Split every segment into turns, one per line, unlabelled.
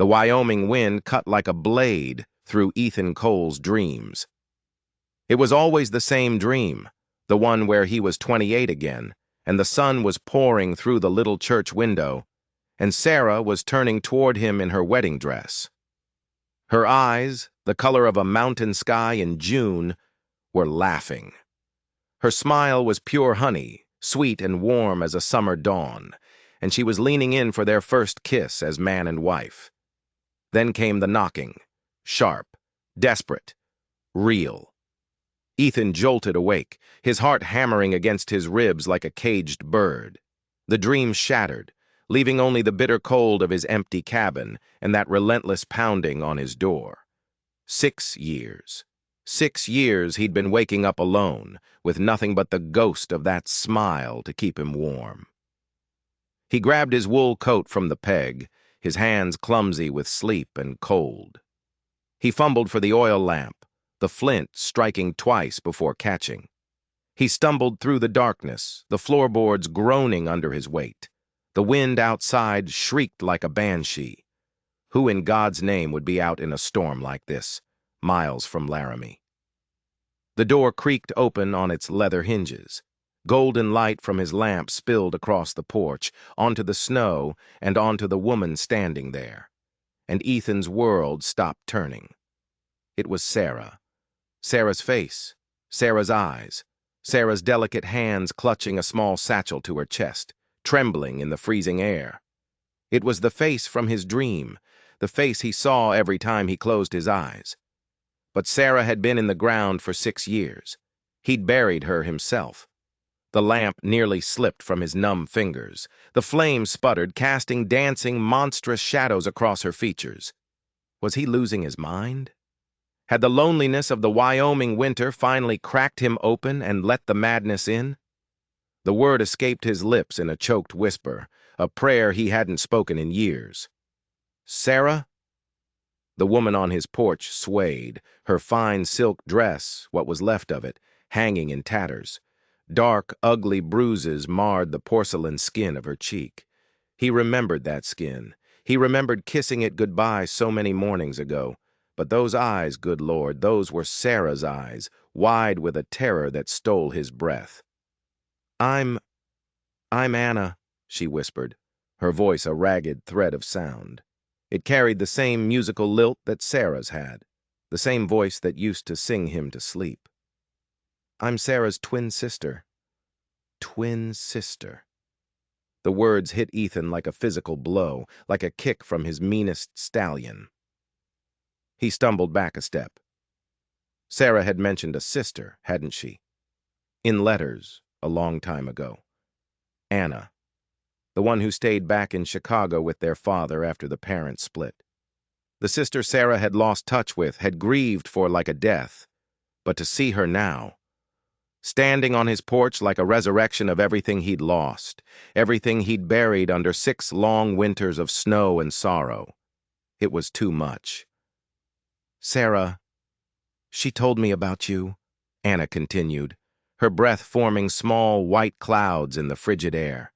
The Wyoming wind cut like a blade through Ethan Cole's dreams. It was always the same dream, the one where he was 28 again, and the sun was pouring through the little church window, and Sarah was turning toward him in her wedding dress. Her eyes, the color of a mountain sky in June, were laughing. Her smile was pure honey, sweet and warm as a summer dawn, and she was leaning in for their first kiss as man and wife. Then came the knocking, sharp, desperate, real. Ethan jolted awake, his heart hammering against his ribs like a caged bird. The dream shattered, leaving only the bitter cold of his empty cabin and that relentless pounding on his door. 6 years. 6 years he'd been waking up alone, with nothing but the ghost of that smile to keep him warm. He grabbed his wool coat from the peg, his hands clumsy with sleep and cold. He fumbled for the oil lamp, the flint striking twice before catching. He stumbled through the darkness, the floorboards groaning under his weight. The wind outside shrieked like a banshee. Who in God's name would be out in a storm like this, miles from Laramie? The door creaked open on its leather hinges. Golden light from his lamp spilled across the porch, onto the snow, and onto the woman standing there. And Ethan's world stopped turning. It was Sarah. Sarah's face, Sarah's eyes, Sarah's delicate hands clutching a small satchel to her chest, trembling in the freezing air. It was the face from his dream, the face he saw every time he closed his eyes. But Sarah had been in the ground for 6 years. He'd buried her himself. The lamp nearly slipped from his numb fingers. The flame sputtered, casting dancing, monstrous shadows across her features. Was he losing his mind? Had the loneliness of the Wyoming winter finally cracked him open and let the madness in? The word escaped his lips in a choked whisper, a prayer he hadn't spoken in years. Sarah? The woman on his porch swayed, her fine silk dress, what was left of it, hanging in tatters. Dark, ugly bruises marred the porcelain skin of her cheek. He remembered that skin. He remembered kissing it goodbye so many mornings ago. But those eyes, good Lord, those were Sarah's eyes, wide with a terror that stole his breath. I'm Anna, she whispered, her voice a ragged thread of sound. It carried the same musical lilt that Sarah's had, the same voice that used to sing him to sleep. I'm Sarah's twin sister. Twin sister. The words hit Ethan like a physical blow, like a kick from his meanest stallion. He stumbled back a step. Sarah had mentioned a sister, hadn't she? In letters, a long time ago. Anna, the one who stayed back in Chicago with their father after the parents split. The sister Sarah had lost touch with, had grieved for like a death. But to see her now, standing on his porch like a resurrection of everything he'd lost, everything he'd buried under 6 long winters of snow and sorrow, it was too much. Sarah, she told me about you, Anna continued, her breath forming small white clouds in the frigid air.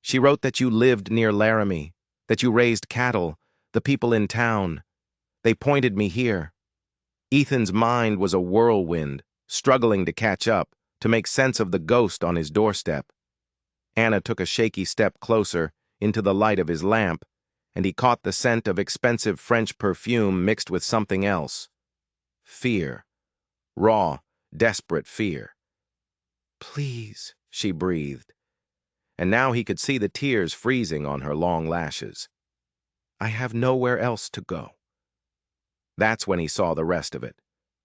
She wrote that you lived near Laramie, that you raised cattle, the people in town. They pointed me here. Ethan's mind was a whirlwind, struggling to catch up, to make sense of the ghost on his doorstep. Anna took a shaky step closer, into the light of his lamp, and he caught the scent of expensive French perfume mixed with something else. Fear. Raw, desperate fear. Please, she breathed. And now he could see the tears freezing on her long lashes. I have nowhere else to go. That's when he saw the rest of it.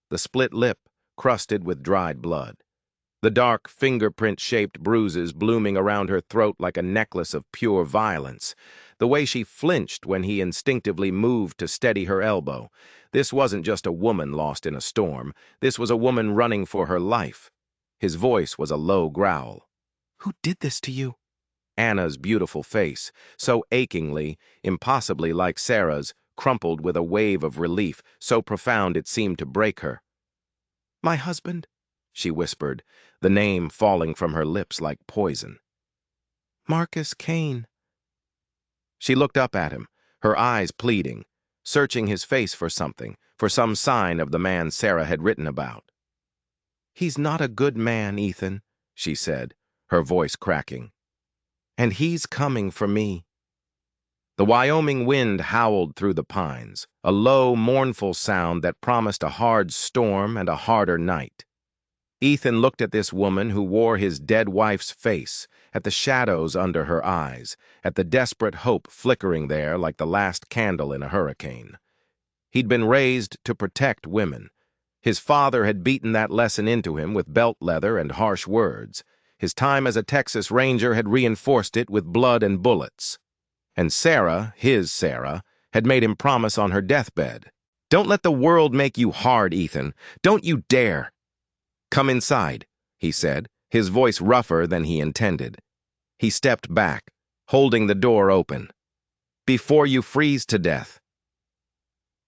The split lip, crusted with dried blood. The dark, fingerprint-shaped bruises blooming around her throat like a necklace of pure violence. The way she flinched when he instinctively moved to steady her elbow. This wasn't just a woman lost in a storm. This was a woman running for her life. His voice was a low growl. Who did this to you? Anna's beautiful face, so achingly, impossibly like Sarah's, crumpled with a wave of relief, so profound it seemed to break her. My husband, she whispered, the name falling from her lips like poison. Marcus Kane. She looked up at him, her eyes pleading, searching his face for something, for some sign of the man Sarah had written about. "He's not a good man, Ethan," she said, her voice cracking. "And he's coming for me." The Wyoming wind howled through the pines, a low, mournful sound that promised a hard storm and a harder night. Ethan looked at this woman who wore his dead wife's face, at the shadows under her eyes, at the desperate hope flickering there like the last candle in a hurricane. He'd been raised to protect women. His father had beaten that lesson into him with belt leather and harsh words. His time as a Texas Ranger had reinforced it with blood and bullets. And Sarah, his Sarah, had made him promise on her deathbed. "Don't let the world make you hard, Ethan. Don't you dare." "Come inside," he said, his voice rougher than he intended. He stepped back, holding the door open. "Before you freeze to death."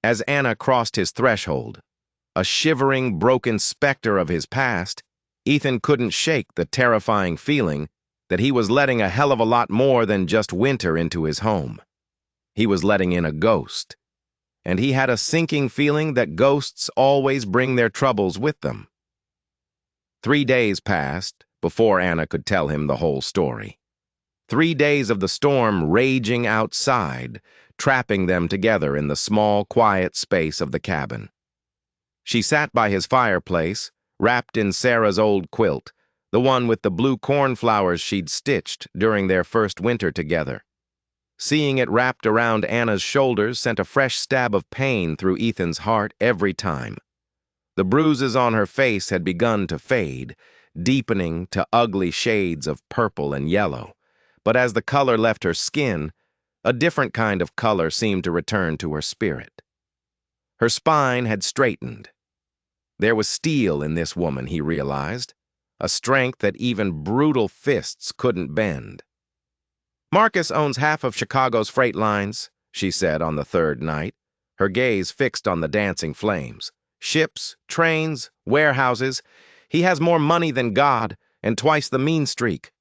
As Anna crossed his threshold, a shivering, broken specter of his past, Ethan couldn't shake the terrifying feeling that he was letting a hell of a lot more than just winter into his home. He was letting in a ghost, and he had a sinking feeling that ghosts always bring their troubles with them. 3 days passed before Anna could tell him the whole story. 3 days of the storm raging outside, trapping them together in the small, quiet space of the cabin. She sat by his fireplace, wrapped in Sarah's old quilt, the one with the blue cornflowers she'd stitched during their first winter together. Seeing it wrapped around Anna's shoulders sent a fresh stab of pain through Ethan's heart every time. The bruises on her face had begun to fade, deepening to ugly shades of purple and yellow, but as the color left her skin, a different kind of color seemed to return to her spirit. Her spine had straightened. There was steel in this woman, he realized, a strength that even brutal fists couldn't bend. "Marcus owns half of Chicago's freight lines," she said on the third night, her gaze fixed on the dancing flames. "Ships, trains, warehouses. He has more money than God, and twice the mean streak."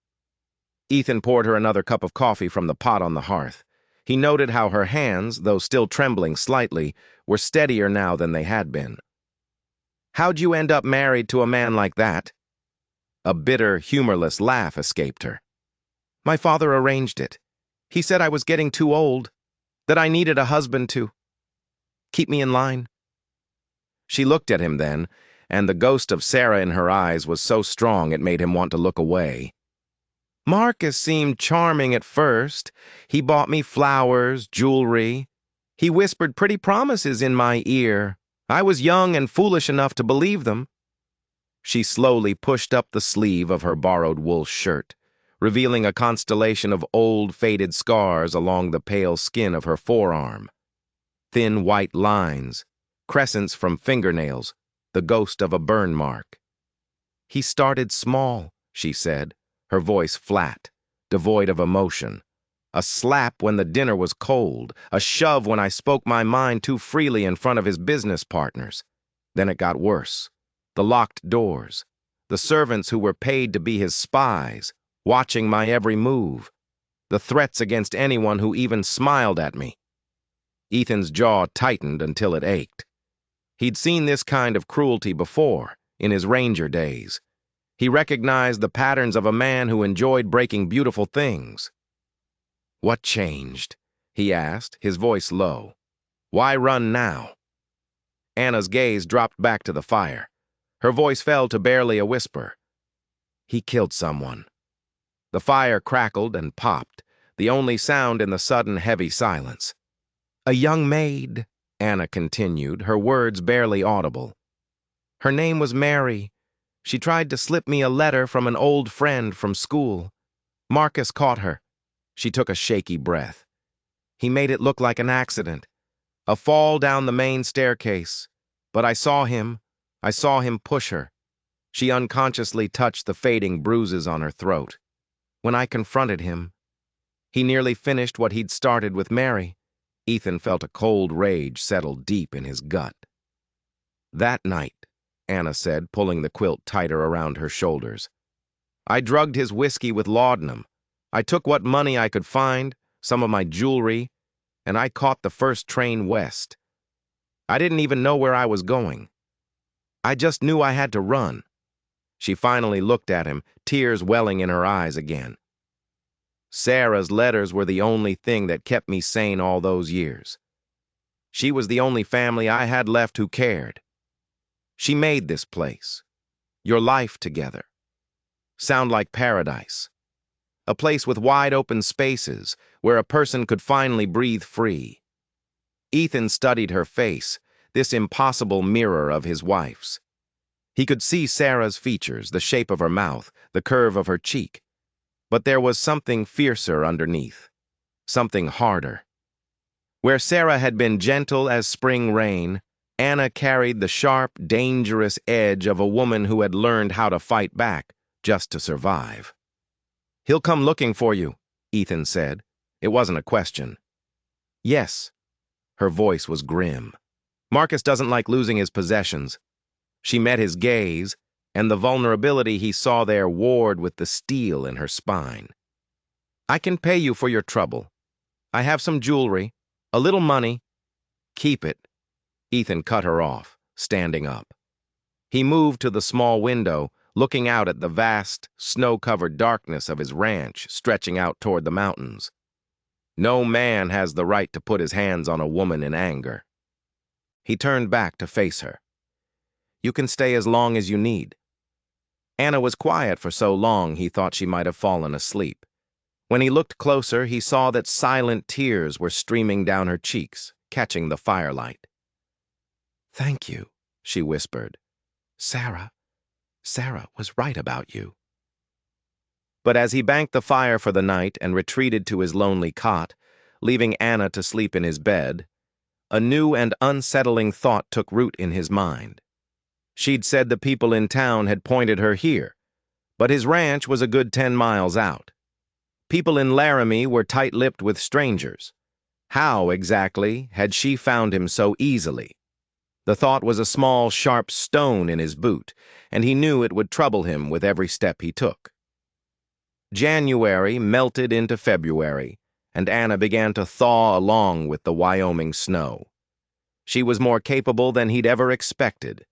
Ethan poured her another cup of coffee from the pot on the hearth. He noted how her hands, though still trembling slightly, were steadier now than they had been. "How'd you end up married to a man like that?" A bitter, humorless laugh escaped her. "My father arranged it. He said I was getting too old, that I needed a husband to keep me in line." She looked at him then, and the ghost of Sarah in her eyes was so strong it made him want to look away. "Marcus seemed charming at first. He bought me flowers, jewelry. He whispered pretty promises in my ear. I was young and foolish enough to believe them." She slowly pushed up the sleeve of her borrowed wool shirt, revealing a constellation of old, faded scars along the pale skin of her forearm. Thin white lines, crescents from fingernails, the ghost of a burn mark. "He started small," she said, her voice flat, devoid of emotion. "A slap when the dinner was cold, a shove when I spoke my mind too freely in front of his business partners. Then it got worse. The locked doors, the servants who were paid to be his spies, watching my every move, the threats against anyone who even smiled at me." Ethan's jaw tightened until it ached. He'd seen this kind of cruelty before, in his ranger days. He recognized the patterns of a man who enjoyed breaking beautiful things. "What changed?" he asked, his voice low. "Why run now?" Anna's gaze dropped back to the fire. Her voice fell to barely a whisper. "He killed someone." The fire crackled and popped, the only sound in the sudden heavy silence. "A young maid," Anna continued, her words barely audible. "Her name was Mary. She tried to slip me a letter from an old friend from school. Marcus caught her." She took a shaky breath. "He made it look like an accident, a fall down the main staircase. But I saw him push her." She unconsciously touched the fading bruises on her throat. "When I confronted him, he nearly finished what he'd started with Mary." Ethan felt a cold rage settle deep in his gut. "That night," Anna said, pulling the quilt tighter around her shoulders, "I drugged his whiskey with laudanum. I took what money I could find, some of my jewelry. and I caught the first train west. I didn't even know where I was going. I just knew I had to run." She finally looked at him, tears welling in her eyes again. "Sarah's letters were the only thing that kept me sane all those years. She was the only family I had left who cared. She made this place, your life together, sound like paradise. A place with wide open spaces where a person could finally breathe free." Ethan studied her face, this impossible mirror of his wife's. He could see Sarah's features, the shape of her mouth, the curve of her cheek. But there was something fiercer underneath, something harder. Where Sarah had been gentle as spring rain, Anna carried the sharp, dangerous edge of a woman who had learned how to fight back just to survive. "He'll come looking for you," Ethan said. It wasn't a question. "Yes." Her voice was grim. "Marcus doesn't like losing his possessions." She met his gaze, and the vulnerability he saw there warred with the steel in her spine. "I can pay you for your trouble. I have some jewelry, a little money." "Keep it." Ethan cut her off, standing up. He moved to the small window, looking out at the vast, snow-covered darkness of his ranch stretching out toward the mountains. No man has the right to put his hands on a woman in anger. He turned back to face her. "You can stay as long as you need." Anna was quiet for so long he thought she might have fallen asleep. When he looked closer, he saw that silent tears were streaming down her cheeks, catching the firelight. "Thank you," she whispered. Sarah was right about you." But as he banked the fire for the night and retreated to his lonely cot, leaving Anna to sleep in his bed, a new and unsettling thought took root in his mind. She'd said the people in town had pointed her here, but his ranch was a good 10 miles out. People in Laramie were tight-lipped with strangers. How, exactly, had she found him so easily? The thought was a small, sharp stone in his boot, and he knew it would trouble him with every step he took. January melted into February, and Anna began to thaw along with the Wyoming snow. She was more capable than he'd ever expected.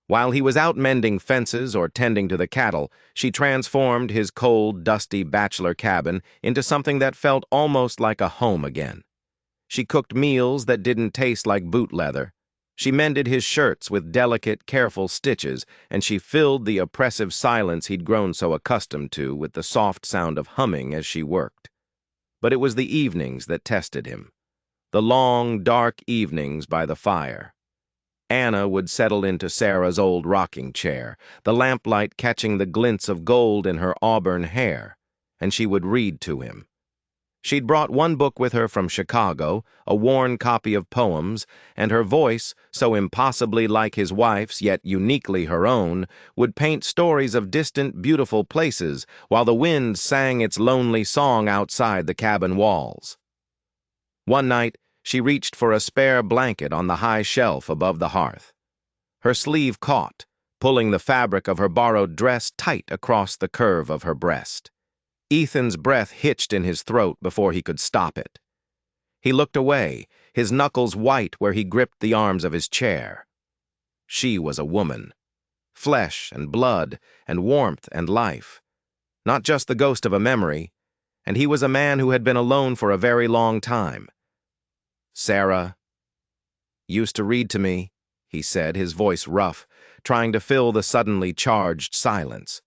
While he was out mending fences or tending to the cattle, she transformed his cold, dusty bachelor cabin into something that felt almost like a home again. She cooked meals that didn't taste like boot leather. She mended his shirts with delicate, careful stitches, and she filled the oppressive silence he'd grown so accustomed to with the soft sound of humming as she worked. But it was the evenings that tested him. The long, dark evenings by the fire. Anna would settle into Sarah's old rocking chair, the lamplight catching the glints of gold in her auburn hair, and she would read to him. She'd brought one book with her from Chicago, a worn copy of poems, and her voice, so impossibly like his wife's yet uniquely her own, would paint stories of distant, beautiful places while the wind sang its lonely song outside the cabin walls. One night, she reached for a spare blanket on the high shelf above the hearth. Her sleeve caught, pulling the fabric of her borrowed dress tight across the curve of her breast. Ethan's breath hitched in his throat before he could stop it. He looked away, his knuckles white where he gripped the arms of his chair. She was a woman. Flesh and blood and warmth and life. Not just the ghost of a memory, and he was a man who had been alone for a very long time. "Sarah used to read to me," he said, his voice rough, trying to fill the suddenly charged silence.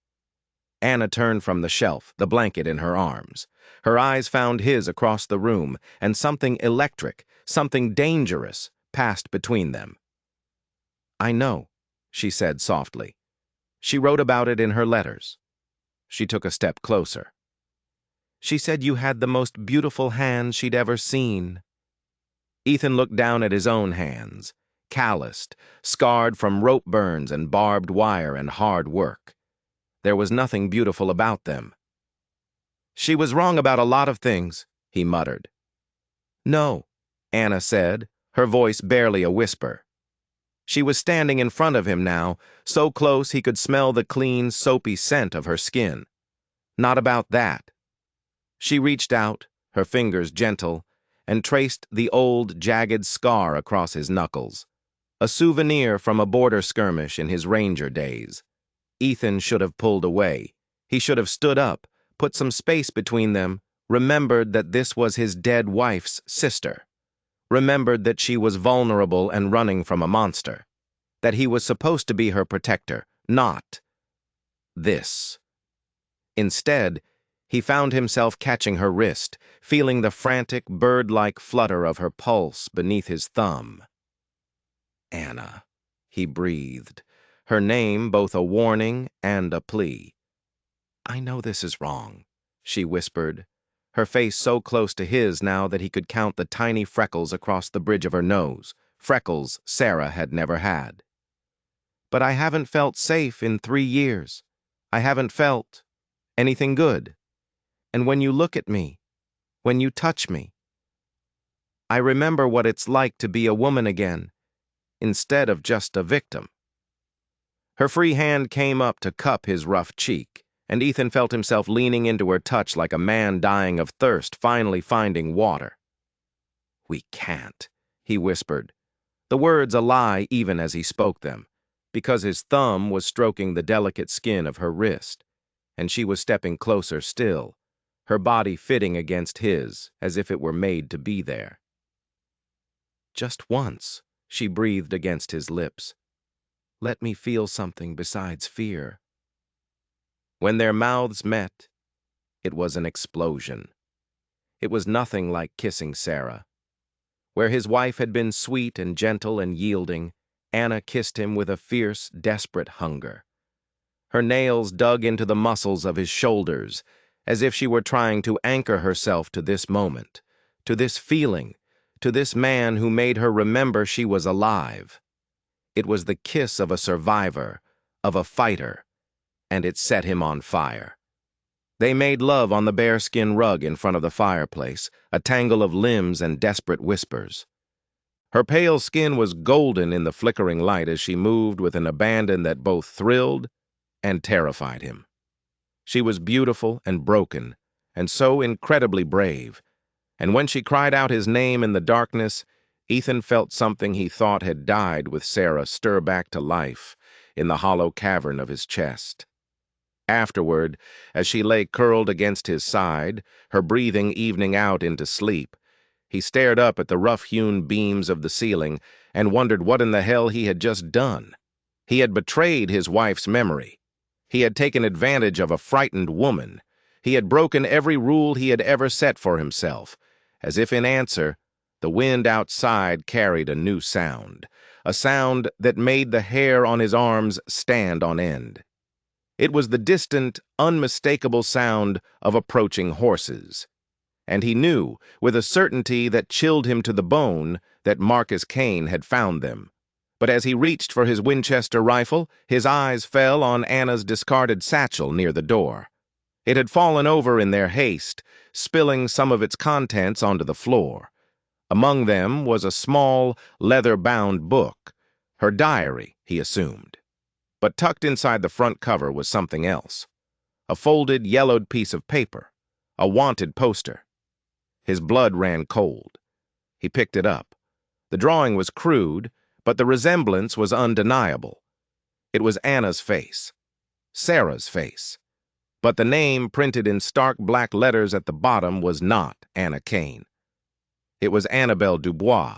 Anna turned from the shelf, the blanket in her arms. Her eyes found his across the room, and something electric, something dangerous, passed between them. "I know," she said softly. "She wrote about it in her letters." She took a step closer. "She said you had the most beautiful hands she'd ever seen." Ethan looked down at his own hands, calloused, scarred from rope burns and barbed wire and hard work. There was nothing beautiful about them. "She was wrong about a lot of things," he muttered. "No," Anna said, her voice barely a whisper. She was standing in front of him now, so close he could smell the clean, soapy scent of her skin. "Not about that." She reached out, her fingers gentle, and traced the old, jagged scar across his knuckles, a souvenir from a border skirmish in his ranger days. Ethan should have pulled away. He should have stood up, put some space between them, remembered that this was his dead wife's sister, remembered that she was vulnerable and running from a monster, that he was supposed to be her protector, not this. Instead, he found himself catching her wrist, feeling the frantic, bird-like flutter of her pulse beneath his thumb. Anna, he breathed, her name both a warning and a plea. I know this is wrong, she whispered, her face so close to his now that he could count the tiny freckles across the bridge of her nose, freckles Sarah had never had. But I haven't felt safe in 3 years. I haven't felt anything good. And when you look at me, when you touch me, I remember what it's like to be a woman again, instead of just a victim. Her free hand came up to cup his rough cheek, and Ethan felt himself leaning into her touch like a man dying of thirst finally finding water. We can't, he whispered, the words a lie even as he spoke them, because his thumb was stroking the delicate skin of her wrist, and she was stepping closer still, her body fitting against his as if it were made to be there. Just once, she breathed against his lips. Let me feel something besides fear. When their mouths met, it was an explosion. It was nothing like kissing Sarah. Where his wife had been sweet and gentle and yielding, Anna kissed him with a fierce, desperate hunger. Her nails dug into the muscles of his shoulders, as if she were trying to anchor herself to this moment, to this feeling, to this man who made her remember she was alive. It was the kiss of a survivor, of a fighter, and it set him on fire. They made love on the bearskin rug in front of the fireplace, a tangle of limbs and desperate whispers. Her pale skin was golden in the flickering light as she moved with an abandon that both thrilled and terrified him. She was beautiful and broken, and so incredibly brave, and when she cried out his name in the darkness, Ethan felt something he thought had died with Sarah stir back to life in the hollow cavern of his chest. Afterward, as she lay curled against his side, her breathing evening out into sleep, he stared up at the rough-hewn beams of the ceiling and wondered what in the hell he had just done. He had betrayed his wife's memory. He had taken advantage of a frightened woman. He had broken every rule he had ever set for himself. As if in answer, the wind outside carried a new sound, a sound that made the hair on his arms stand on end. It was the distant, unmistakable sound of approaching horses. And he knew, with a certainty that chilled him to the bone, that Marcus Kane had found them. But as he reached for his Winchester rifle, his eyes fell on Anna's discarded satchel near the door. It had fallen over in their haste, spilling some of its contents onto the floor. Among them was a small, leather-bound book, her diary, he assumed. But tucked inside the front cover was something else. A folded, yellowed piece of paper, a wanted poster. His blood ran cold. He picked it up. The drawing was crude, but the resemblance was undeniable. It was Anna's face, Sarah's face. But the name printed in stark black letters at the bottom was not Anna Kane. It was Annabelle Dubois,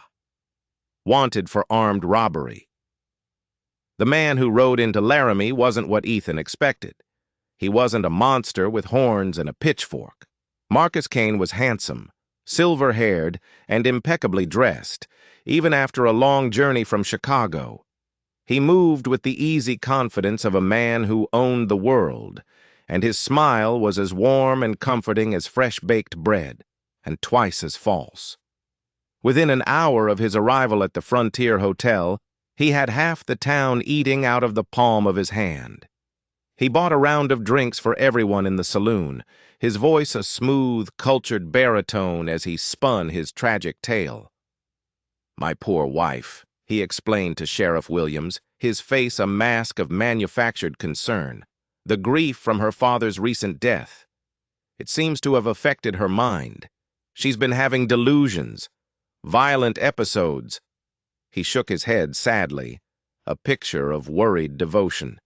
wanted for armed robbery. The man who rode into Laramie wasn't what Ethan expected. He wasn't a monster with horns and a pitchfork. Marcus Kane was handsome, silver-haired, and impeccably dressed, even after a long journey from Chicago. He moved with the easy confidence of a man who owned the world, and his smile was as warm and comforting as fresh-baked bread, and twice as false. Within an hour of his arrival at the Frontier Hotel, he had half the town eating out of the palm of his hand. He bought a round of drinks for everyone in the saloon, his voice a smooth, cultured baritone as he spun his tragic tale. My poor wife, he explained to Sheriff Williams, his face a mask of manufactured concern. The grief from her father's recent death. It seems to have affected her mind. She's been having delusions, violent episodes. He shook his head sadly, a picture of worried devotion.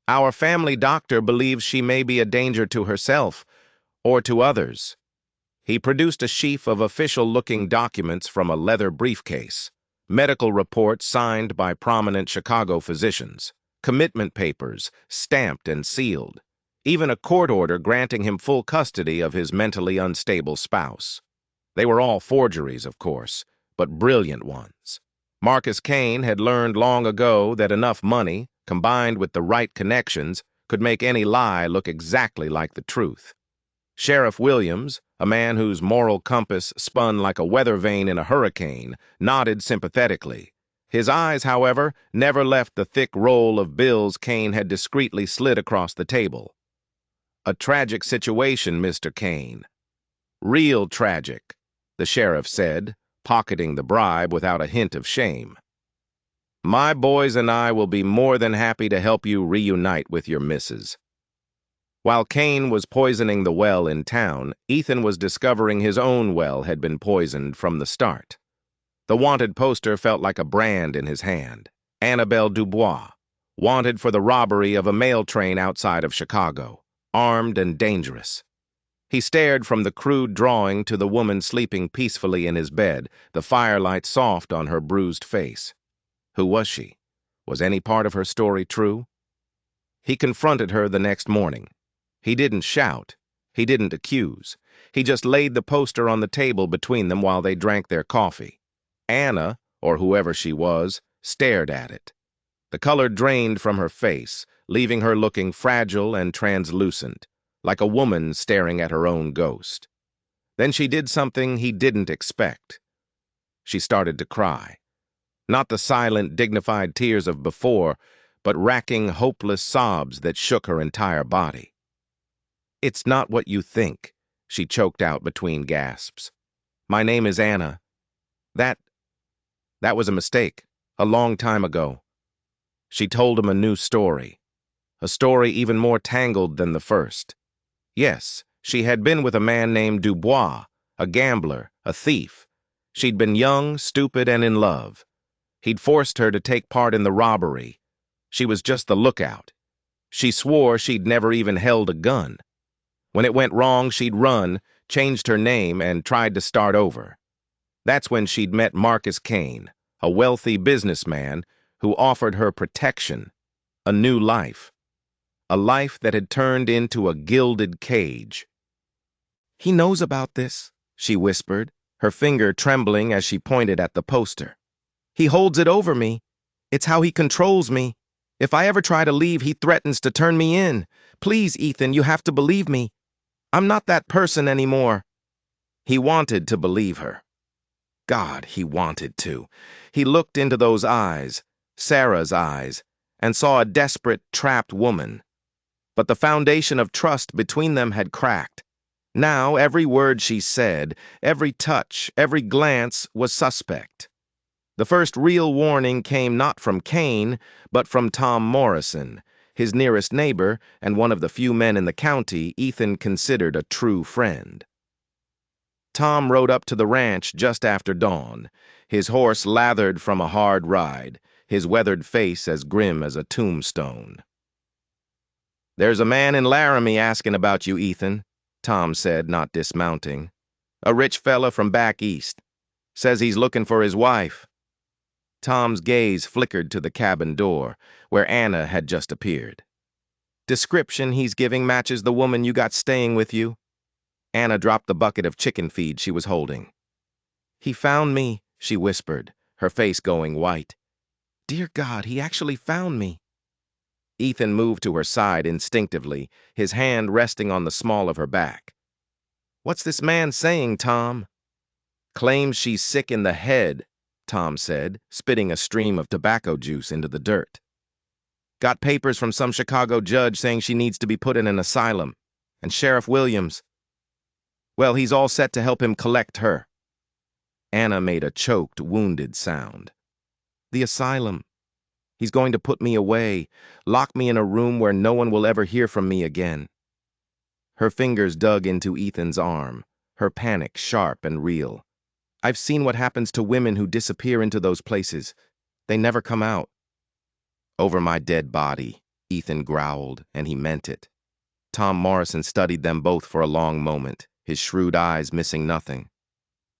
Our family doctor believes she may be a danger to herself or to others. He produced a sheaf of official-looking documents from a leather briefcase, medical reports signed by prominent Chicago physicians, commitment papers stamped and sealed, even a court order granting him full custody of his mentally unstable spouse. They were all forgeries, of course, but brilliant ones. Marcus Kane had learned long ago that enough money, combined with the right connections, could make any lie look exactly like the truth. Sheriff Williams, a man whose moral compass spun like a weather vane in a hurricane, nodded sympathetically. His eyes, however, never left the thick roll of bills Kane had discreetly slid across the table. A tragic situation, Mr. Kane. Real tragic, the sheriff said, pocketing the bribe without a hint of shame. My boys and I will be more than happy to help you reunite with your missus. While Kane was poisoning the well in town, Ethan was discovering his own well had been poisoned from the start. The wanted poster felt like a brand in his hand. Annabelle Dubois, wanted for the robbery of a mail train outside of Chicago, armed and dangerous. He stared from the crude drawing to the woman sleeping peacefully in his bed, the firelight soft on her bruised face. Who was she? Was any part of her story true? He confronted her the next morning. He didn't shout. He didn't accuse. He just laid the poster on the table between them while they drank their coffee. Anna, or whoever she was, stared at it. The color drained from her face, leaving her looking fragile and translucent, like a woman staring at her own ghost. Then she did something he didn't expect. She started to cry. Not the silent, dignified tears of before, but racking, hopeless sobs that shook her entire body. It's not what you think, she choked out between gasps. My name is Anna. That was a mistake, a long time ago. She told him a new story, a story even more tangled than the first. Yes, she had been with a man named Dubois, a gambler, a thief. She'd been young, stupid, and in love. He'd forced her to take part in the robbery. She was just the lookout. She swore she'd never even held a gun. When it went wrong, she'd run, changed her name, and tried to start over. That's when she'd met Marcus Kane, a wealthy businessman who offered her protection, a new life, a life that had turned into a gilded cage. He knows about this, she whispered, her finger trembling as she pointed at the poster. He holds it over me. It's how he controls me. If I ever try to leave, he threatens to turn me in. Please, Ethan, you have to believe me. I'm not that person anymore. He wanted to believe her. God, he wanted to. He looked into those eyes, Sarah's eyes, and saw a desperate, trapped woman. But the foundation of trust between them had cracked. Now every word she said, every touch, every glance was suspect. The first real warning came not from Kane, but from Tom Morrison, his nearest neighbor and one of the few men in the county Ethan considered a true friend. Tom rode up to the ranch just after dawn, his horse lathered from a hard ride, his weathered face as grim as a tombstone. There's a man in Laramie asking about you, Ethan, Tom said, not dismounting. A rich fella from back east. Says he's looking for his wife. Tom's gaze flickered to the cabin door, where Anna had just appeared. Description he's giving matches the woman you got staying with you. Anna dropped the bucket of chicken feed she was holding. He found me, she whispered, her face going white. Dear God, he actually found me. Ethan moved to her side instinctively, his hand resting on the small of her back. What's this man saying, Tom? Claims she's sick in the head, Tom said, spitting a stream of tobacco juice into the dirt. Got papers from some Chicago judge saying she needs to be put in an asylum. And Sheriff Williams, well, he's all set to help him collect her. Anna made a choked, wounded sound. The asylum. He's going to put me away, lock me in a room where no one will ever hear from me again. Her fingers dug into Ethan's arm, her panic sharp and real. "I've seen what happens to women who disappear into those places. They never come out." "Over my dead body," Ethan growled, and he meant it. Tom Morrison studied them both for a long moment, his shrewd eyes missing nothing.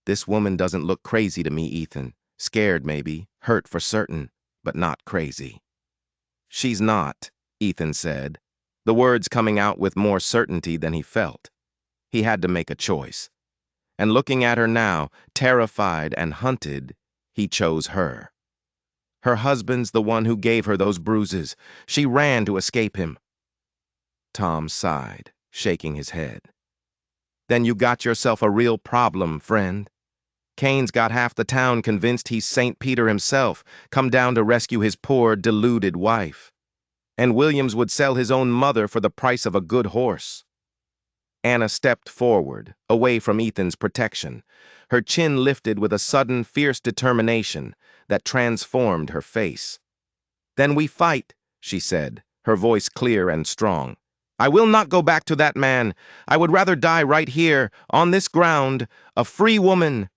"This woman doesn't look crazy to me, Ethan. Scared, maybe, hurt for certain, but not crazy." "She's not," Ethan said, the words coming out with more certainty than he felt. He had to make a choice. And looking at her now, terrified and hunted, he chose her. Her husband's the one who gave her those bruises. She ran to escape him. Tom sighed, shaking his head. "Then you got yourself a real problem, friend. Kane's got half the town convinced he's St. Peter himself, come down to rescue his poor, deluded wife. And Williams would sell his own mother for the price of a good horse." Anna stepped forward, away from Ethan's protection, her chin lifted with a sudden, fierce determination that transformed her face. "Then we fight," she said, her voice clear and strong. "I will not go back to that man. I would rather die right here, on this ground, a free woman."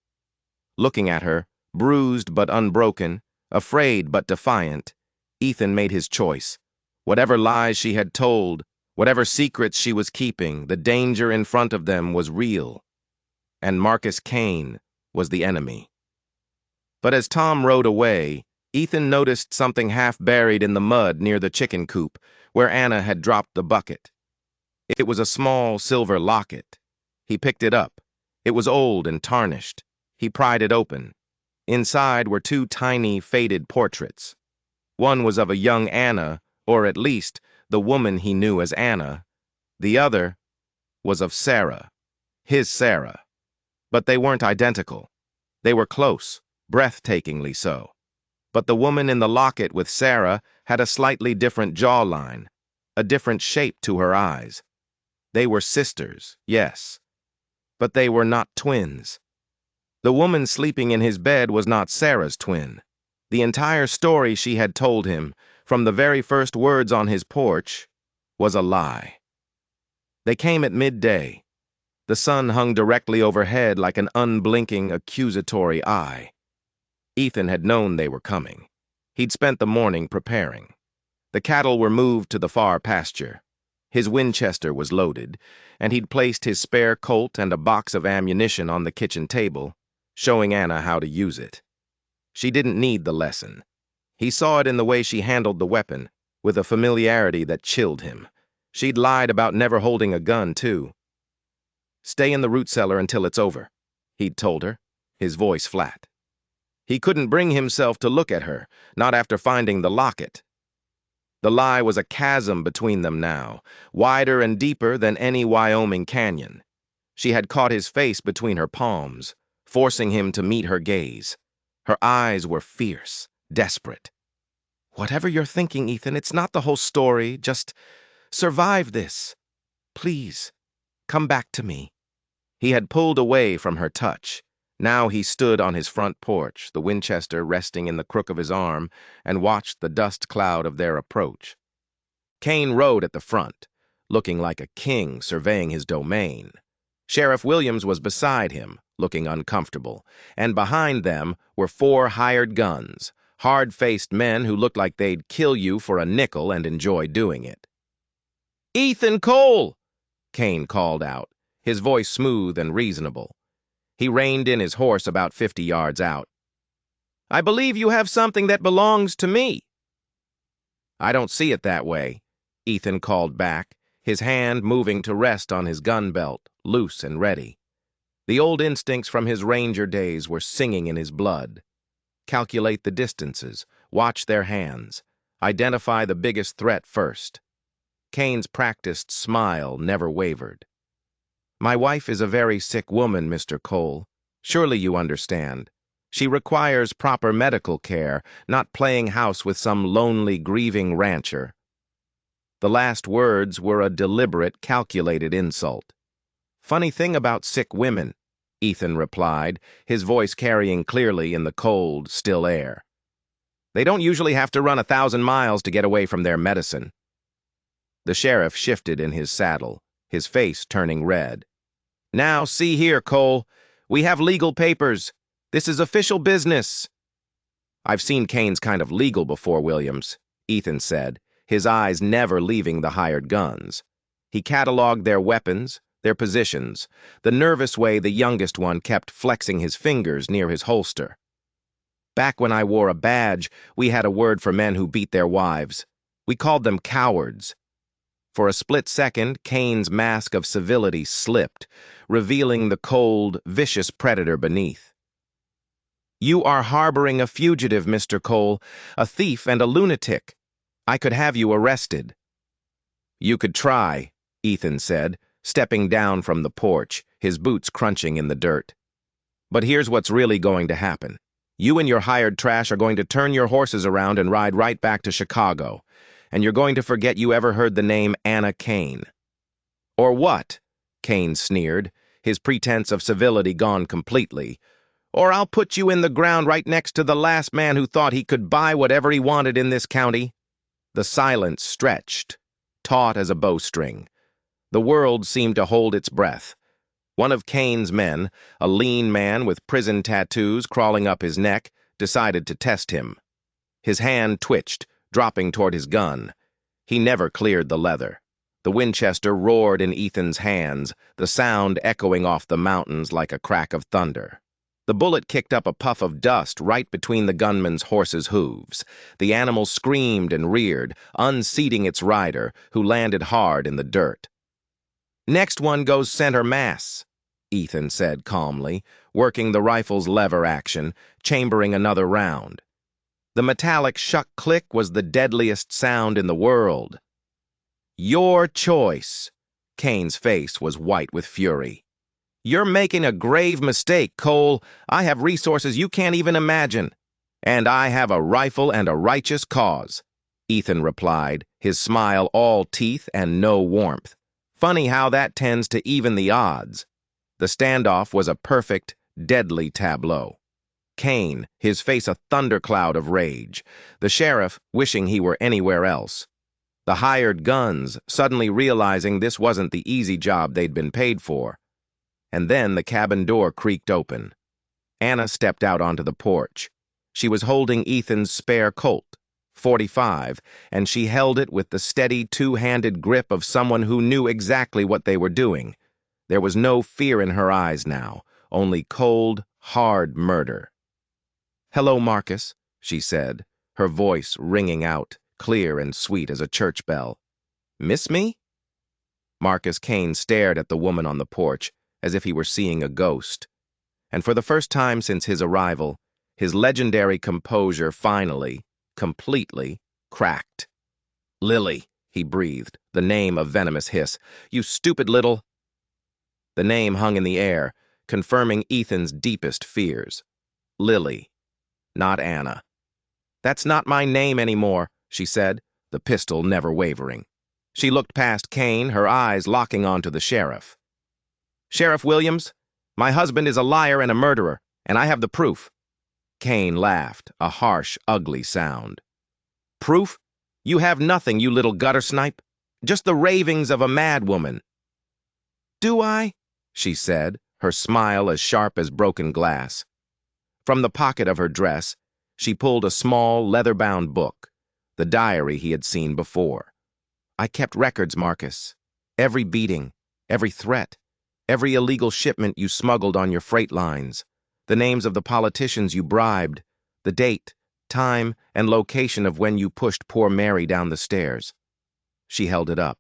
Looking at her, bruised but unbroken, afraid but defiant, Ethan made his choice. Whatever lies she had told, whatever secrets she was keeping, the danger in front of them was real. And Marcus Kane was the enemy. But as Tom rode away, Ethan noticed something half buried in the mud near the chicken coop, where Anna had dropped the bucket. It was a small silver locket. He picked it up. It was old and tarnished. He pried it open. Inside were two tiny, faded portraits. One was of a young Anna, or at least the woman he knew as Anna. The other was of Sarah, his Sarah. But they weren't identical. They were close, breathtakingly so. But the woman in the locket with Sarah had a slightly different jawline, a different shape to her eyes. They were sisters, yes, but they were not twins. The woman sleeping in his bed was not Sarah's twin. The entire story she had told him, from the very first words on his porch, was a lie. They came at midday. The sun hung directly overhead like an unblinking, accusatory eye. Ethan had known they were coming. He'd spent the morning preparing. The cattle were moved to the far pasture. His Winchester was loaded, and he'd placed his spare Colt and a box of ammunition on the kitchen table, showing Anna how to use it. She didn't need the lesson. He saw it in the way she handled the weapon, with a familiarity that chilled him. She'd lied about never holding a gun, too. "Stay in the root cellar until it's over," he'd told her, his voice flat. He couldn't bring himself to look at her, not after finding the locket. The lie was a chasm between them now, wider and deeper than any Wyoming canyon. She had caught his face between her palms, forcing him to meet her gaze. Her eyes were fierce, desperate. "Whatever you're thinking, Ethan, it's not the whole story. Just survive this. Please, come back to me." He had pulled away from her touch. Now he stood on his front porch, the Winchester resting in the crook of his arm, and watched the dust cloud of their approach. Kane rode at the front, looking like a king surveying his domain. Sheriff Williams was beside him, looking uncomfortable, and behind them were 4 hired guns, hard-faced men who looked like they'd kill you for a nickel and enjoy doing it. "Ethan Cole!" Kane called out, his voice smooth and reasonable. He reined in his horse about 50 yards out. "I believe you have something that belongs to me." "I don't see it that way," Ethan called back, his hand moving to rest on his gun belt, loose and ready. The old instincts from his ranger days were singing in his blood. Calculate the distances, watch their hands, identify the biggest threat first. Kane's practiced smile never wavered. "My wife is a very sick woman, Mr. Cole. Surely you understand. She requires proper medical care, not playing house with some lonely, grieving rancher." The last words were a deliberate, calculated insult. "Funny thing about sick women," Ethan replied, his voice carrying clearly in the cold, still air. "They don't usually have to run 1,000 miles to get away from their medicine." The sheriff shifted in his saddle, his face turning red. Now, see here, Cole. We have legal papers. This is official business. I've seen Kane's kind of legal before, Williams, Ethan said, his eyes never leaving the hired guns. He cataloged their weapons, their positions, the nervous way the youngest one kept flexing his fingers near his holster. Back when I wore a badge, we had a word for men who beat their wives. We called them cowards. For a split second, Kane's mask of civility slipped, revealing the cold, vicious predator beneath. You are harboring a fugitive, Mr. Cole, a thief and a lunatic. I could have you arrested. You could try, Ethan said, stepping down from the porch, his boots crunching in the dirt. But here's what's really going to happen. You and your hired trash are going to turn your horses around and ride right back to Chicago, and you're going to forget you ever heard the name Anna Kane. Or what? Kane sneered, his pretense of civility gone completely. Or I'll put you in the ground right next to the last man who thought he could buy whatever he wanted in this county. The silence stretched, taut as a bowstring. The world seemed to hold its breath. One of Kane's men, a lean man with prison tattoos crawling up his neck, decided to test him. His hand twitched, dropping toward his gun. He never cleared the leather. The Winchester roared in Ethan's hands, the sound echoing off the mountains like a crack of thunder. The bullet kicked up a puff of dust right between the gunman's horse's hooves. The animal screamed and reared, unseating its rider, who landed hard in the dirt. Next one goes center mass, Ethan said calmly, working the rifle's lever action, chambering another round. The metallic shuck-click was the deadliest sound in the world. Your choice. Kane's face was white with fury. You're making a grave mistake, Cole. I have resources you can't even imagine. And I have a rifle and a righteous cause, Ethan replied, his smile all teeth and no warmth. Funny how that tends to even the odds. The standoff was a perfect, deadly tableau. Kane, his face a thundercloud of rage. The sheriff, wishing he were anywhere else. The hired guns, suddenly realizing this wasn't the easy job they'd been paid for. And then the cabin door creaked open. Anna stepped out onto the porch. She was holding Ethan's spare Colt, .45, and she held it with the steady two-handed grip of someone who knew exactly what they were doing. There was no fear in her eyes now, only cold, hard murder. "Hello, Marcus," she said, her voice ringing out, clear and sweet as a church bell. "Miss me?" Marcus Kane stared at the woman on the porch, as if he were seeing a ghost. And for the first time since his arrival, his legendary composure finally, completely, cracked. "Lily," he breathed, the name a venomous hiss. "You stupid little—" The name hung in the air, confirming Ethan's deepest fears. Lily, not Anna. "That's not my name anymore," she said, the pistol never wavering. She looked past Kane, her eyes locking onto the sheriff. "Sheriff Williams, my husband is a liar and a murderer, and I have the proof." Kane laughed, a harsh, ugly sound. "Proof? You have nothing, you little gutter snipe. Just the ravings of a mad woman." "Do I?" she said, her smile as sharp as broken glass. From the pocket of her dress, she pulled a small, leather-bound book, the diary he had seen before. "I kept records, Marcus. Every beating, every threat, every illegal shipment you smuggled on your freight lines, the names of the politicians you bribed, the date, time, and location of when you pushed poor Mary down the stairs." She held it up.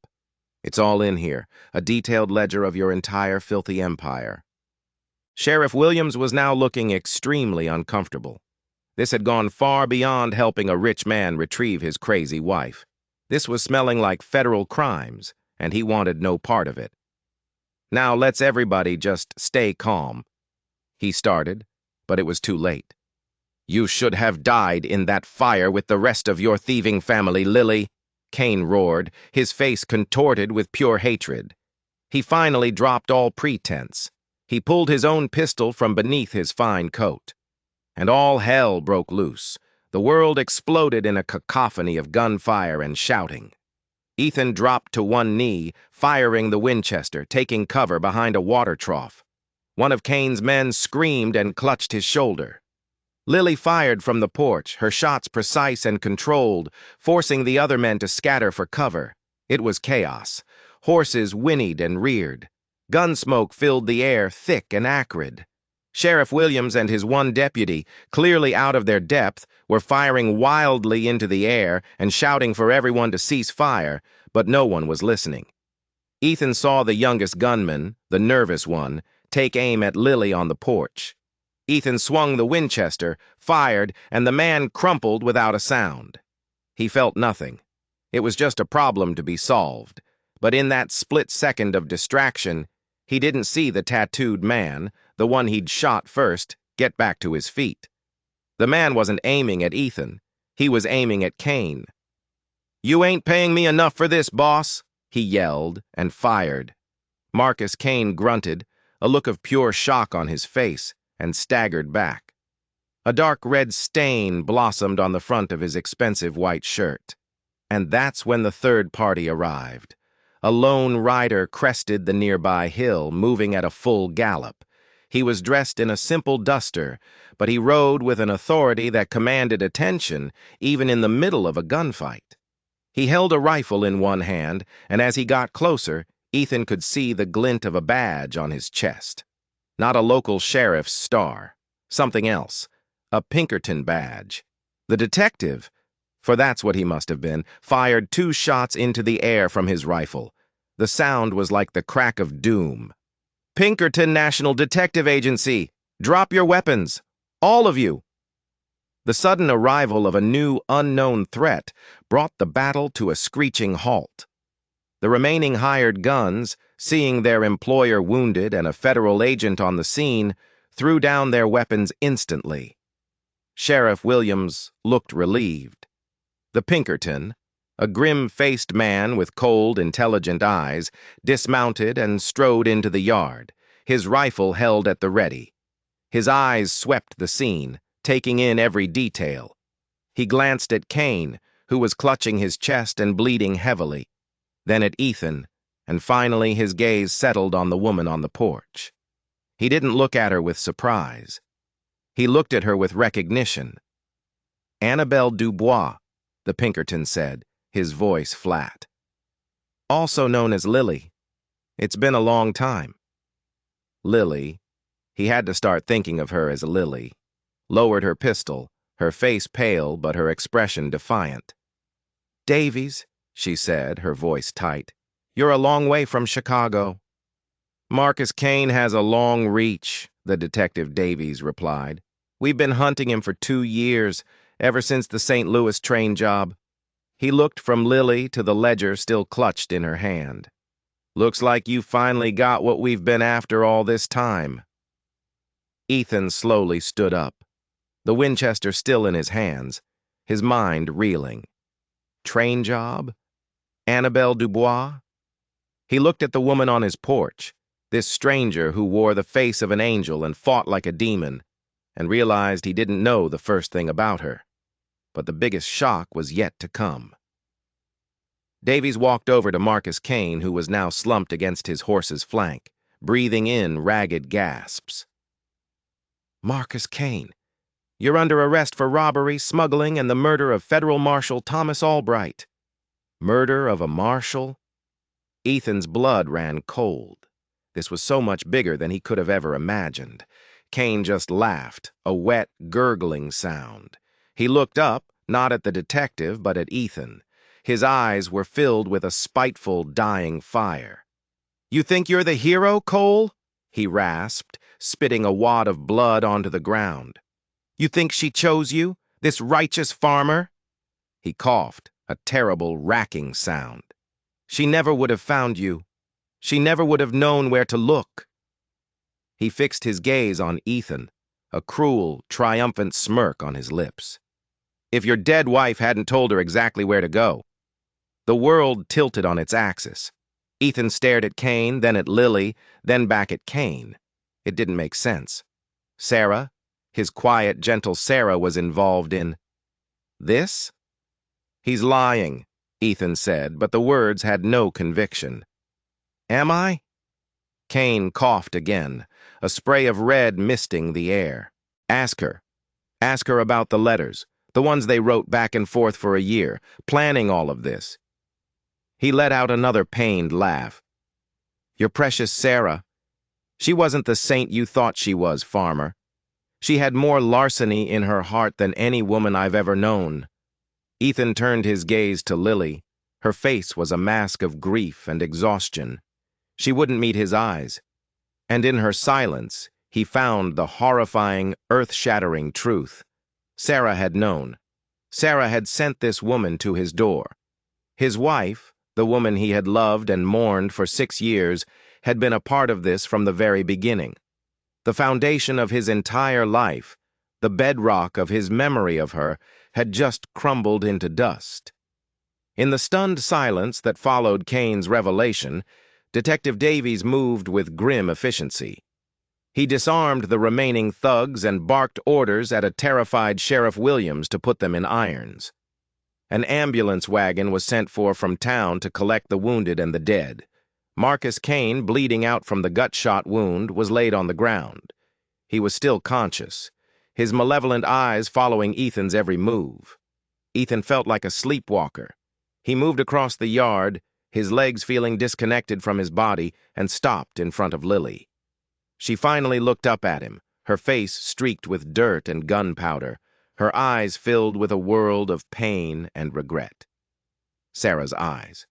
"It's all in here, a detailed ledger of your entire filthy empire." Sheriff Williams was now looking extremely uncomfortable. This had gone far beyond helping a rich man retrieve his crazy wife. This was smelling like federal crimes, and he wanted no part of it. "Now let's everybody just stay calm," he started, but it was too late. "You should have died in that fire with the rest of your thieving family, Lily," Kane roared, his face contorted with pure hatred. He finally dropped all pretense. He pulled his own pistol from beneath his fine coat. And all hell broke loose. The world exploded in a cacophony of gunfire and shouting. Ethan dropped to one knee, firing the Winchester, taking cover behind a water trough. One of Kane's men screamed and clutched his shoulder. Lily fired from the porch, her shots precise and controlled, forcing the other men to scatter for cover. It was chaos. Horses whinnied and reared. Gunsmoke filled the air, thick and acrid. Sheriff Williams and his one deputy, clearly out of their depth, were firing wildly into the air and shouting for everyone to cease fire, but no one was listening. Ethan saw the youngest gunman, the nervous one, take aim at Lily on the porch. Ethan swung the Winchester, fired, and the man crumpled without a sound. He felt nothing. It was just a problem to be solved. But in that split second of distraction, he didn't see the tattooed man, the one he'd shot first, get back to his feet. The man wasn't aiming at Ethan. He was aiming at Kane. "You ain't paying me enough for this, boss," he yelled and fired. Marcus Kane grunted, a look of pure shock on his face, and staggered back. A dark red stain blossomed on the front of his expensive white shirt. And that's when the third party arrived. A lone rider crested the nearby hill, moving at a full gallop. He was dressed in a simple duster, but he rode with an authority that commanded attention even in the middle of a gunfight. He held a rifle in one hand, and as he got closer, Ethan could see the glint of a badge on his chest. Not a local sheriff's star. Something else. A Pinkerton badge. The detective, for that's what he must have been, fired 2 shots into the air from his rifle. The sound was like the crack of doom. "Pinkerton National Detective Agency! Drop your weapons! All of you!" The sudden arrival of a new, unknown threat brought the battle to a screeching halt. The remaining hired guns, seeing their employer wounded and a federal agent on the scene, threw down their weapons instantly. Sheriff Williams looked relieved. The Pinkerton, a grim-faced man with cold, intelligent eyes, dismounted and strode into the yard, his rifle held at the ready. His eyes swept the scene, taking in every detail. He glanced at Kane, who was clutching his chest and bleeding heavily, then at Ethan, and finally his gaze settled on the woman on the porch. He didn't look at her with surprise. He looked at her with recognition. "Annabelle Dubois," the Pinkerton said, his voice flat. "Also known as Lily. It's been a long time." Lily, he had to start thinking of her as Lily, lowered her pistol, her face pale but her expression defiant. "Davies," she said, her voice tight, "you're a long way from Chicago." "Marcus Kane has a long reach," the detective Davies replied. "We've been hunting him for 2 years, ever since the St. Louis train job." He looked from Lily to the ledger still clutched in her hand. "Looks like you finally got what we've been after all this time." Ethan slowly stood up, the Winchester still in his hands, his mind reeling. Train job? Annabelle Dubois? He looked at the woman on his porch, this stranger who wore the face of an angel and fought like a demon, and realized he didn't know the first thing about her. But the biggest shock was yet to come. Davies walked over to Marcus Kane, who was now slumped against his horse's flank, breathing in ragged gasps. "Marcus Kane, you're under arrest for robbery, smuggling, and the murder of Federal Marshal Thomas Albright." Murder of a marshal? Ethan's blood ran cold. This was so much bigger than he could have ever imagined. Kane just laughed, a wet, gurgling sound. He looked up, not at the detective, but at Ethan. His eyes were filled with a spiteful, dying fire. "You think you're the hero, Cole?" he rasped, spitting a wad of blood onto the ground. "You think she chose you, this righteous farmer?" He coughed, a terrible, racking sound. "She never would have found you. She never would have known where to look." He fixed his gaze on Ethan, a cruel, triumphant smirk on his lips. "If your dead wife hadn't told her exactly where to go." The world tilted on its axis. Ethan stared at Kane, then at Lily, then back at Kane. It didn't make sense. Sarah, his quiet, gentle Sarah, was involved in this? "He's lying," Ethan said, but the words had no conviction. Am I? Kane coughed again, a spray of red misting the air. Ask her. Ask her about the letters, the ones they wrote back and forth for a year, planning all of this. He let out another pained laugh. Your precious Sarah. She wasn't the saint you thought she was, Farmer. She had more larceny in her heart than any woman I've ever known. Ethan turned his gaze to Lily. Her face was a mask of grief and exhaustion. She wouldn't meet his eyes. And in her silence, he found the horrifying, earth-shattering truth. Sarah had known. Sarah had sent this woman to his door. His wife, the woman he had loved and mourned for 6 years, had been a part of this from the very beginning. The foundation of his entire life, the bedrock of his memory of her, had just crumbled into dust. In the stunned silence that followed Kane's revelation, Detective Davies moved with grim efficiency. He disarmed the remaining thugs and barked orders at a terrified Sheriff Williams to put them in irons. An ambulance wagon was sent for from town to collect the wounded and the dead. Marcus Kane, bleeding out from the gut-shot wound, was laid on the ground. He was still conscious, his malevolent eyes following Ethan's every move. Ethan felt like a sleepwalker. He moved across the yard, his legs feeling disconnected from his body, and stopped in front of Lily. She finally looked up at him, her face streaked with dirt and gunpowder, her eyes filled with a world of pain and regret. Sarah's eyes.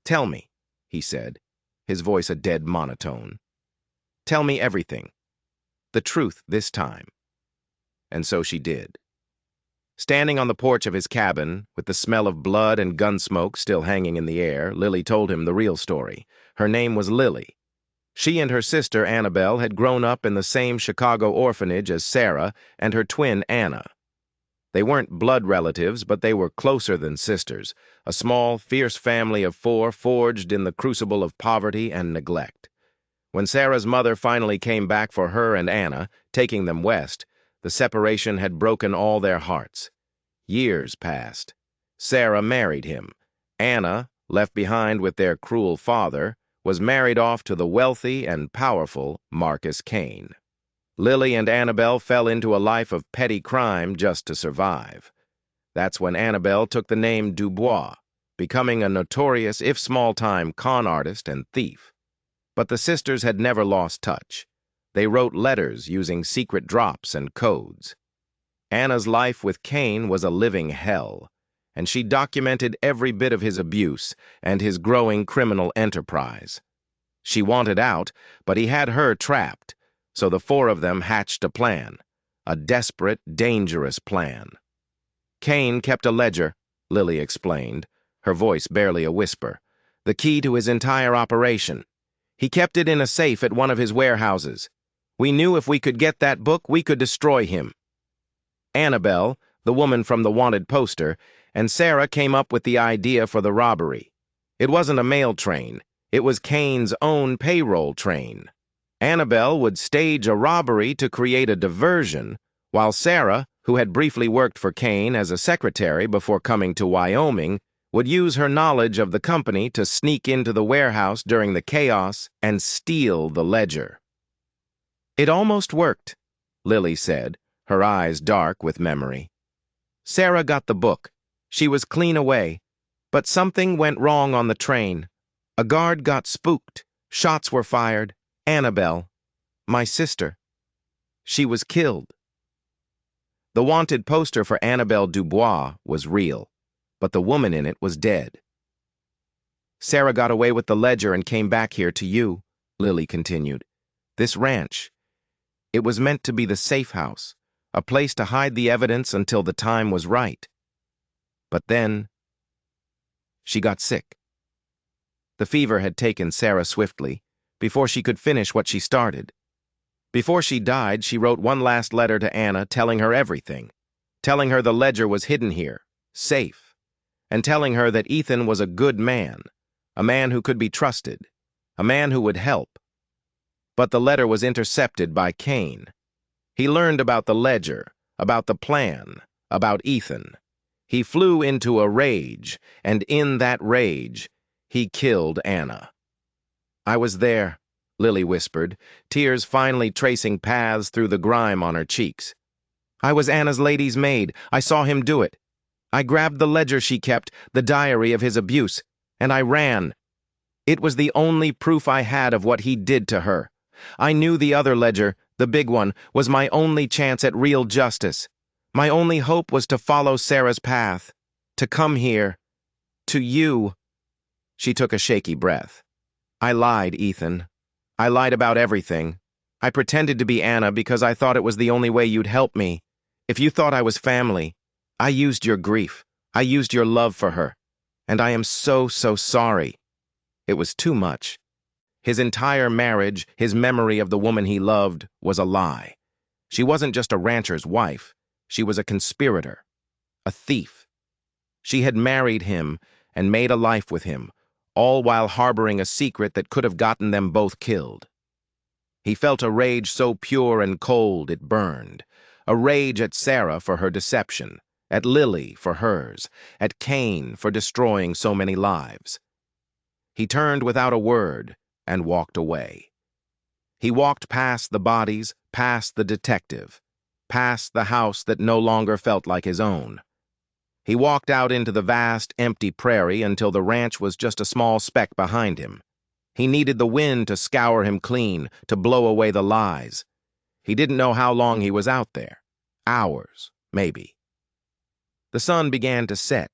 Tell me, he said, his voice a dead monotone. Tell me everything. The truth this time. And so she did. Standing on the porch of his cabin, with the smell of blood and gun smoke still hanging in the air, Lily told him the real story. Her name was Lily. She and her sister Annabelle had grown up in the same Chicago orphanage as Sarah and her twin Anna. They weren't blood relatives, but they were closer than sisters, a small, fierce family of 4 forged in the crucible of poverty and neglect. When Sarah's mother finally came back for her and Anna, taking them west, the separation had broken all their hearts. Years passed. Sarah married him. Anna, left behind with their cruel father, was married off to the wealthy and powerful Marcus Kane. Lily and Annabelle fell into a life of petty crime just to survive. That's when Annabelle took the name Dubois, becoming a notorious, if small-time, con artist and thief. But the sisters had never lost touch. They wrote letters using secret drops and codes. Anna's life with Kane was a living hell, and she documented every bit of his abuse and his growing criminal enterprise. She wanted out, but he had her trapped, so the 4 of them hatched a plan, a desperate, dangerous plan. Kane kept a ledger, Lily explained, her voice barely a whisper, the key to his entire operation. He kept it in a safe at one of his warehouses. We knew if we could get that book, we could destroy him. Annabelle, the woman from the wanted poster, and Sarah came up with the idea for the robbery. It wasn't a mail train. It was Kane's own payroll train. Annabelle would stage a robbery to create a diversion, while Sarah, who had briefly worked for Kane as a secretary before coming to Wyoming, would use her knowledge of the company to sneak into the warehouse during the chaos and steal the ledger. It almost worked, Lily said, her eyes dark with memory. Sarah got the book. She was clean away. But something went wrong on the train. A guard got spooked. Shots were fired. Annabelle, my sister. She was killed. The wanted poster for Annabelle Dubois was real, but the woman in it was dead. Sarah got away with the ledger and came back here to you, Lily continued. This ranch. It was meant to be the safe house, a place to hide the evidence until the time was right. But then, she got sick. The fever had taken Sarah swiftly, before she could finish what she started. Before she died, she wrote one last letter to Anna telling her everything, telling her the ledger was hidden here, safe, and telling her that Ethan was a good man, a man who could be trusted, a man who would help. But the letter was intercepted by Kane. He learned about the ledger, about the plan, about Ethan. He flew into a rage, and in that rage, he killed Anna. "I was there," Lily whispered, tears finally tracing paths through the grime on her cheeks. "I was Anna's lady's maid. I saw him do it. I grabbed the ledger she kept, the diary of his abuse, and I ran. It was the only proof I had of what he did to her. I knew the other ledger, the big one, was my only chance at real justice. My only hope was to follow Sarah's path, to come here, to you." She took a shaky breath. "I lied, Ethan. I lied about everything. I pretended to be Anna because I thought it was the only way you'd help me. If you thought I was family, I used your grief. I used your love for her. And I am so, so sorry." It was too much. His entire marriage, his memory of the woman he loved, was a lie. She wasn't just a rancher's wife. She was a conspirator, a thief. She had married him and made a life with him, all while harboring a secret that could have gotten them both killed. He felt a rage so pure and cold it burned, a rage at Sarah for her deception, at Lily for hers, at Cain for destroying so many lives. He turned without a word and walked away. He walked past the bodies, past the detective, past the house that no longer felt like his own. He walked out into the vast, empty prairie until the ranch was just a small speck behind him. He needed the wind to scour him clean, to blow away the lies. He didn't know how long he was out there. Hours, maybe. The sun began to set,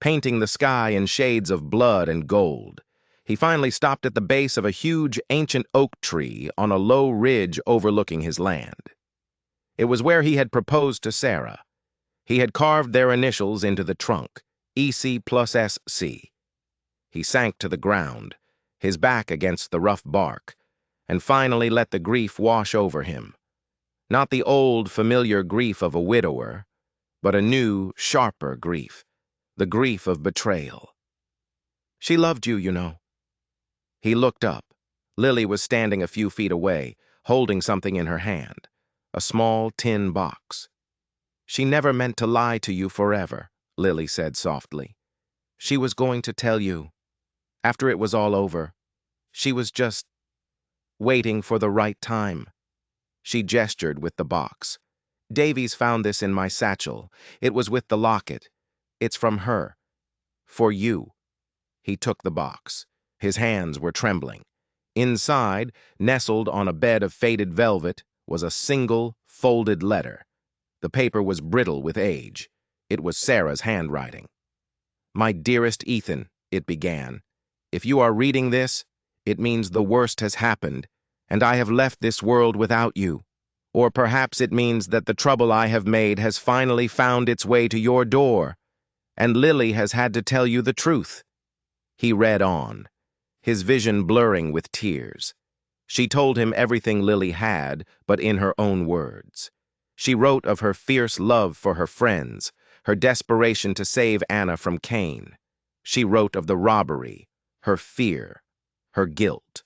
painting the sky in shades of blood and gold. He finally stopped at the base of a huge ancient oak tree on a low ridge overlooking his land. It was where he had proposed to Sarah. He had carved their initials into the trunk, EC plus SC. He sank to the ground, his back against the rough bark, and finally let the grief wash over him. Not the old, familiar grief of a widower, but a new, sharper grief, the grief of betrayal. "She loved you, you know." He looked up. Lily was standing a few feet away, holding something in her hand, a small tin box. "She never meant to lie to you forever," Lily said softly. "She was going to tell you. After it was all over, she was just waiting for the right time." She gestured with the box. "Davies found this in my satchel. It was with the locket. It's from her. For you." He took the box. His hands were trembling. Inside, nestled on a bed of faded velvet, was a single, folded letter. The paper was brittle with age. It was Sarah's handwriting. "My dearest Ethan," it began, "if you are reading this, it means the worst has happened, and I have left this world without you. Or perhaps it means that the trouble I have made has finally found its way to your door, and Lily has had to tell you the truth." He read on, his vision blurring with tears. She told him everything Lily had, but in her own words. She wrote of her fierce love for her friends, her desperation to save Anna from Cain. She wrote of the robbery, her fear, her guilt.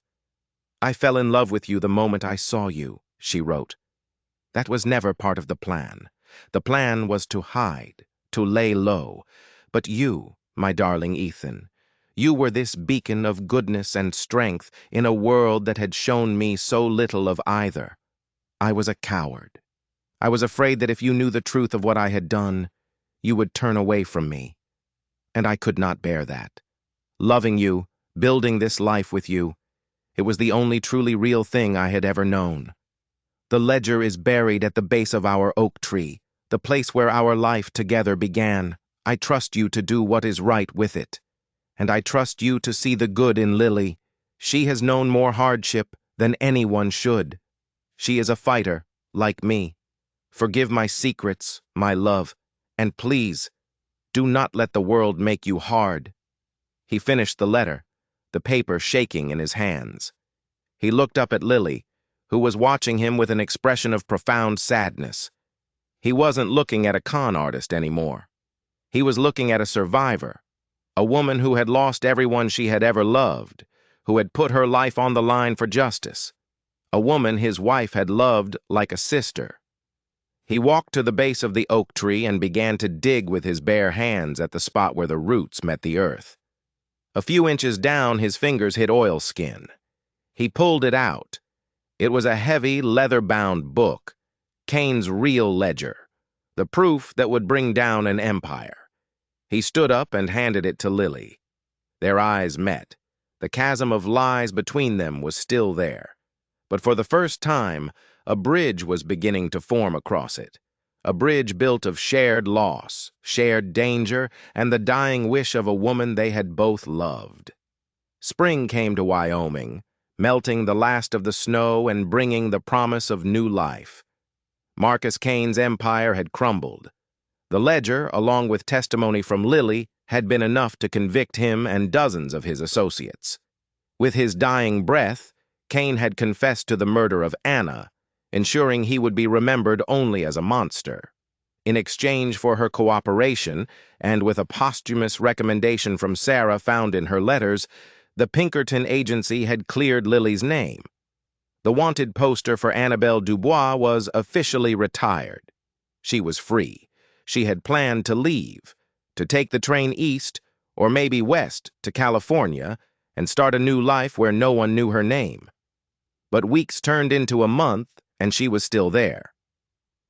"I fell in love with you the moment I saw you," she wrote. "That was never part of the plan. The plan was to hide, to lay low. But you, my darling Ethan, you were this beacon of goodness and strength in a world that had shown me so little of either. I was a coward. I was afraid that if you knew the truth of what I had done, you would turn away from me. And I could not bear that. Loving you, building this life with you, it was the only truly real thing I had ever known. The ledger is buried at the base of our oak tree, the place where our life together began. I trust you to do what is right with it. And I trust you to see the good in Lily. She has known more hardship than anyone should. She is a fighter, like me. Forgive my secrets, my love, and please, do not let the world make you hard." He finished the letter, the paper shaking in his hands. He looked up at Lily, who was watching him with an expression of profound sadness. He wasn't looking at a con artist anymore. He was looking at a survivor, a woman who had lost everyone she had ever loved, who had put her life on the line for justice, a woman his wife had loved like a sister. He walked to the base of the oak tree and began to dig with his bare hands at the spot where the roots met the earth. A few inches down, his fingers hit oilskin. He pulled it out. It was a heavy, leather-bound book, Kane's real ledger, the proof that would bring down an empire. He stood up and handed it to Lily. Their eyes met. The chasm of lies between them was still there. But for the first time, a bridge was beginning to form across it. A bridge built of shared loss, shared danger, and the dying wish of a woman they had both loved. Spring came to Wyoming, melting the last of the snow and bringing the promise of new life. Marcus Kane's empire had crumbled. The ledger, along with testimony from Lily, had been enough to convict him and dozens of his associates. With his dying breath, Kane had confessed to the murder of Anna, ensuring he would be remembered only as a monster. In exchange for her cooperation, and with a posthumous recommendation from Sarah found in her letters, the Pinkerton agency had cleared Lily's name. The wanted poster for Annabelle Dubois was officially retired. She was free. She had planned to leave, to take the train east, or maybe west, to California, and start a new life where no one knew her name. But weeks turned into a month, and she was still there.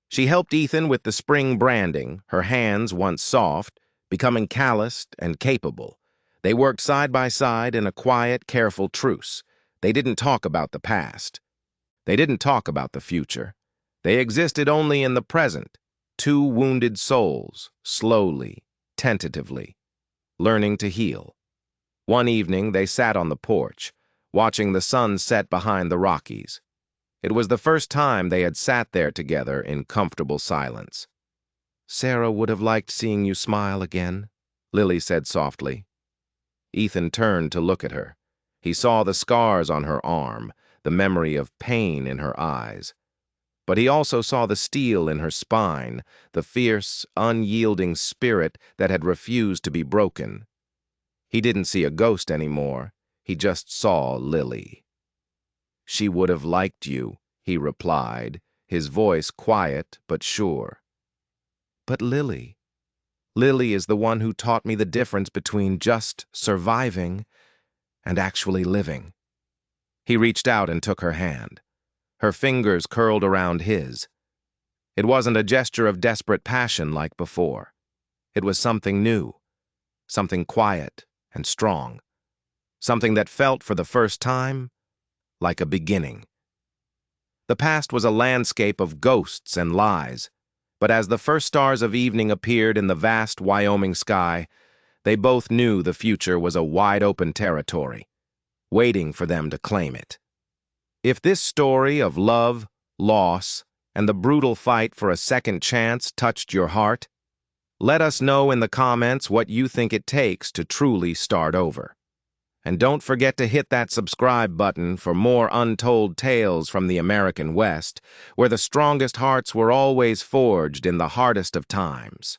She helped Ethan with the spring branding, her hands, once soft, becoming calloused and capable. They worked side by side in a quiet, careful truce. They didn't talk about the past. They didn't talk about the future. They existed only in the present, two wounded souls, slowly, tentatively, learning to heal. One evening, they sat on the porch, watching the sun set behind the Rockies. It was the first time they had sat there together in comfortable silence. "Sarah would have liked seeing you smile again," Lily said softly. Ethan turned to look at her. He saw the scars on her arm, the memory of pain in her eyes. But he also saw the steel in her spine, the fierce, unyielding spirit that had refused to be broken. He didn't see a ghost anymore. He just saw Lily. "She would have liked you," he replied, his voice quiet but sure. "But Lily is the one who taught me the difference between just surviving and actually living." He reached out and took her hand. Her fingers curled around his. It wasn't a gesture of desperate passion like before. It was something new, something quiet and strong, something that felt for the first time like a beginning. The past was a landscape of ghosts and lies, but as the first stars of evening appeared in the vast Wyoming sky, they both knew the future was a wide-open territory, waiting for them to claim it. If this story of love, loss, and the brutal fight for a second chance touched your heart, let us know in the comments what you think it takes to truly start over. And don't forget to hit that subscribe button for more untold tales from the American West, where the strongest hearts were always forged in the hardest of times.